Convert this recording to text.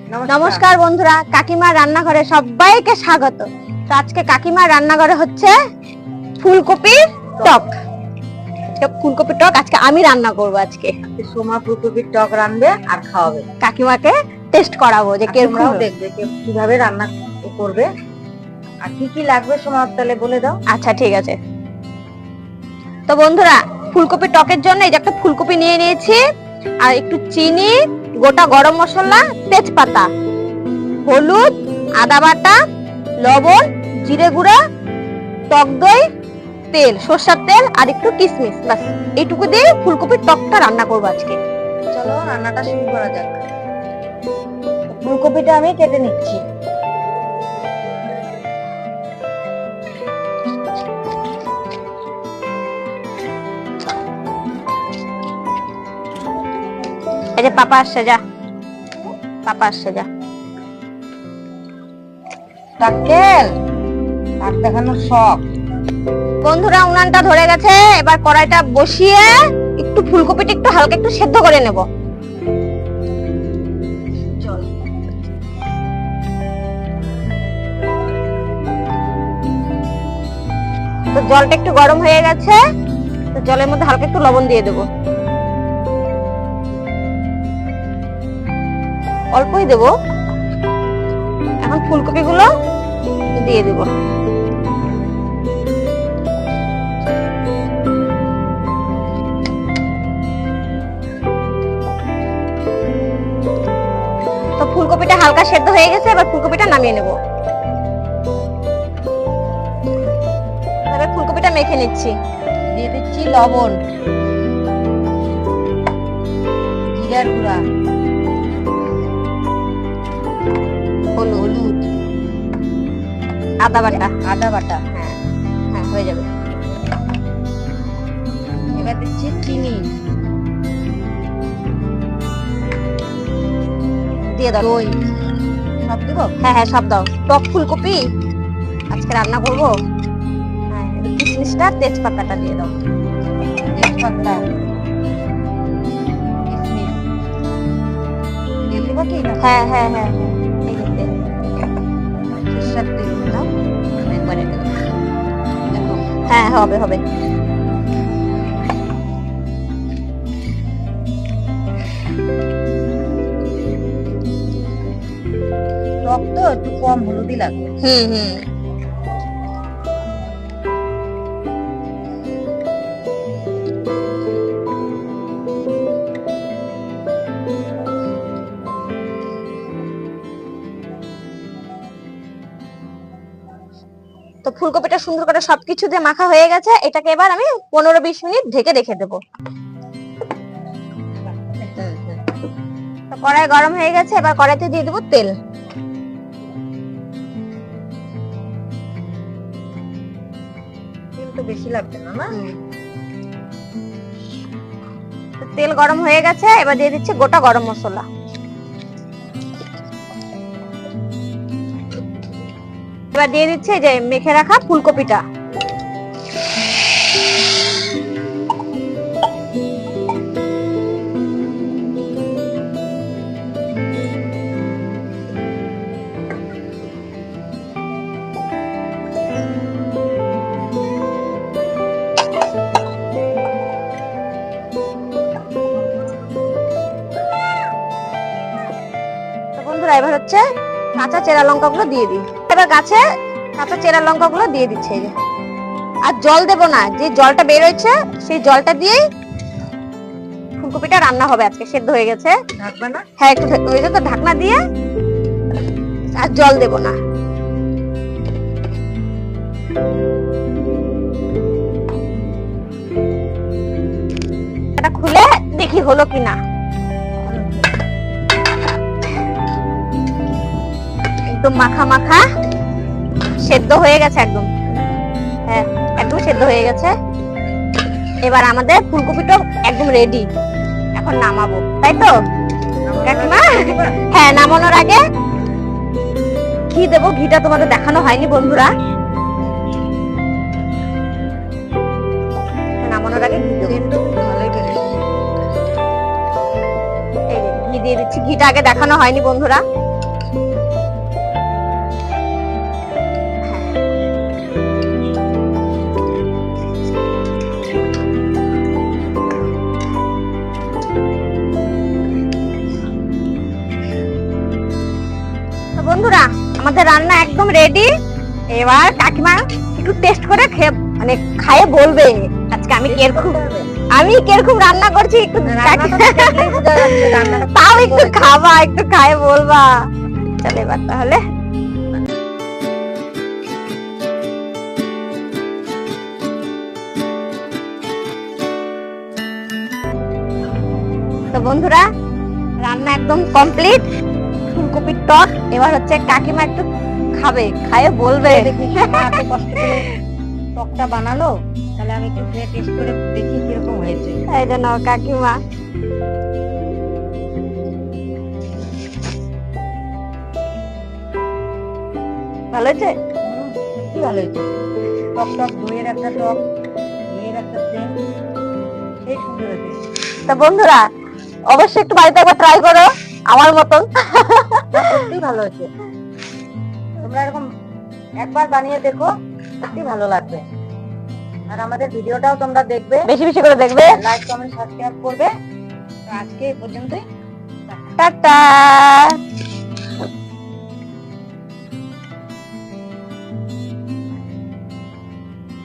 নমস্কার বন্ধুরা, কাকিমার রান্নাঘরে সবাইকে স্বাগত। তো আজকে কাকিমার রান্নাঘরে হচ্ছে ফুলকপির টক। ফুলকপির টক আজকে আমি রান্না করব। আজকে সোমা ফুলকপির টক রান্নবে আর খাওয়াবে। কাকিমাকে টেস্ট করাবো যে কেমন দেখবে, কিভাবে রান্না করবে আর কি কি লাগবে সোমা তাহলে বলে দাও। আচ্ছা ঠিক আছে। তো বন্ধুরা, ফুলকপির টকের জন্য এই যে একটা ফুলকপি নিয়ে নিয়েছি, আর একটু চিনি, গোটা গরম মশলা, তেজপাতা, হলুদ, আদা বাটা, লবণ, জিরে গুঁড়া, টক দই, তেল, সরষের তেল আর একটু কিশমিশ, বাস এইটুকু দিয়ে ফুলকপির টকটা রান্না করবো আজকে। চলো রান্নাটা শুরু করা যাক। ফুলকপিটা আমি কেটে নিচ্ছি। এই যে পাপা আসছে, যা পাপা আসছে, যা। টাকেল আর দেখানোর শখ। বন্ধুরা, উনানটা ধরে গেছে, এবার কড়াইটা বসিয়ে একটু ফুলকপিটা একটু হালকা একটু সেদ্ধ করে নেব। তো জলটা একটু গরম হয়ে গেছে, তো জলের মধ্যে হালকা একটু লবণ দিয়ে দেবো, অল্পই দেব। এখন ফুলকপি গুলো দিয়ে দেব। তো ফুলকপিটা হালকা সেদ্ধ হয়ে গেছে, এবার ফুলকপিটা নামিয়ে নেব। এবার ফুলকপিটা মেখে নিচ্ছি। দিয়ে দিচ্ছি লবণ, জিরার গুঁড়া, হলুদ, আদা বাটা। হ্যাঁ হ্যাঁ, হয়ে যাবে। এবার দিচ্ছি চিনি, দিয়ে দাও। দই, সব দেবো। হ্যাঁ হ্যাঁ, সব দাও। টক ফুলকপি আজকে রান্না করবো। হ্যাঁ, কিশমিশটা, তেজপাতাটা দিয়ে দাও। তেজপাতা, কিশমিশ দিয়ে দেবো কি না? হ্যাঁ হ্যাঁ হ্যাঁ, এই যে তেল। সরষের তেল দাও একবারে। দেখো হ্যাঁ, হবে হবে। টক তো একটু কম হলুদই লাগবে। হুম হুম। তো ফুলকপিটা সুন্দর করে সবকিছু দিয়ে মাখা হয়ে গেছে, এটাকে এবার আমি 15-20 মিনিট ঢেকে রেখে দেবো। তো কড়াই গরম হয়ে গেছে, এবার কড়াইতে দিয়ে দেবো তেল। তেল তো বেশি লাগবে না, না? তো তেল গরম হয়ে গেছে, এবার দিয়ে দিচ্ছি গোটা গরম মশলা। এবার দিয়ে দিচ্ছি যে মেখে রাখা ফুলকপিটা। বন্ধুরা, এবার হচ্ছে কাঁচা চেরা লঙ্কা গুলো দিয়ে দিই। এবার গাছে কাঁচা চেরা লঙ্কা গুলো দিয়ে দিচ্ছে। এই যে, আর জল দেব না, যে জলটা বের হয়েছে সেই জলটা দিয়েই ফুলকপিটা রান্না হবে আজকে। সেদ্ধ হয়ে গেছে, ঢাকবে না? হ্যাঁ একটু ওই যে, তো ঢাকনা দিয়ে, আর জল দেব না। এটা খুলে দেখি হলো কিনা। একদম মাখা মাখা সেদ্ধ হয়ে গেছে একদম। হ্যাঁ, একদম সেদ্ধ হয়ে গেছে। এবার আমাদের ফুলকপিটা একদম রেডি। এখন নামাবো, তাই তো কাকিমা? হ্যাঁ, নামানোর আগে ঘি দেবো। ঘিটা তোমাদের দেখানো হয়নি বন্ধুরা। নামানোর আগে ঘি দেবো। ভালোই বেড়েছে। এই যে ঘি দিয়ে দিচ্ছি। ঘিটা আগে দেখানো হয়নি বন্ধুরা। বন্ধুরা, আমাদের রান্না একদম রেডি। এবার কাকিমা একটু টেস্ট করে মানে খায়ে বলবে আজকে আমি কিরকম রান্না করছি। একটু তাও একটু খাবা, একটু খায়ে বলবা। চলে এবার তাহলে। তো বন্ধুরা, রান্না একদম কমপ্লিট। ফুলকপির টক এবার হচ্ছে কাকিমা একটু খাবে, খায়ে বলবে। দেখি মা এত কষ্ট করে টকটা বানালো, তাহলে আমি একটু খেয়ে টেস্ট করে দেখি কিরকম হয়েছে। এই জন্য কাকিমা ভালো হয়েছে। কি ভালো হয়েছে, টক টক দইয়ের একটা টক, ঘিয়ের একটা সেন্ট, সেই সুন্দর হয়েছে। তো বন্ধুরা, অবশ্যই একটু বাড়িতে একবার ট্রাই করো আমার মতন। সত্যি ভালো হয়েছে। তোমরা এরকম একবার বানিয়ে দেখো, সত্যি ভালো লাগবে। আর আমাদের ভিডিওটাও তোমরা দেখবে, বেশি বেশি করে দেখবে, লাইক কমেন্ট সাবস্ক্রাইব করবে। তো আজকে এই পর্যন্তই। টাটা।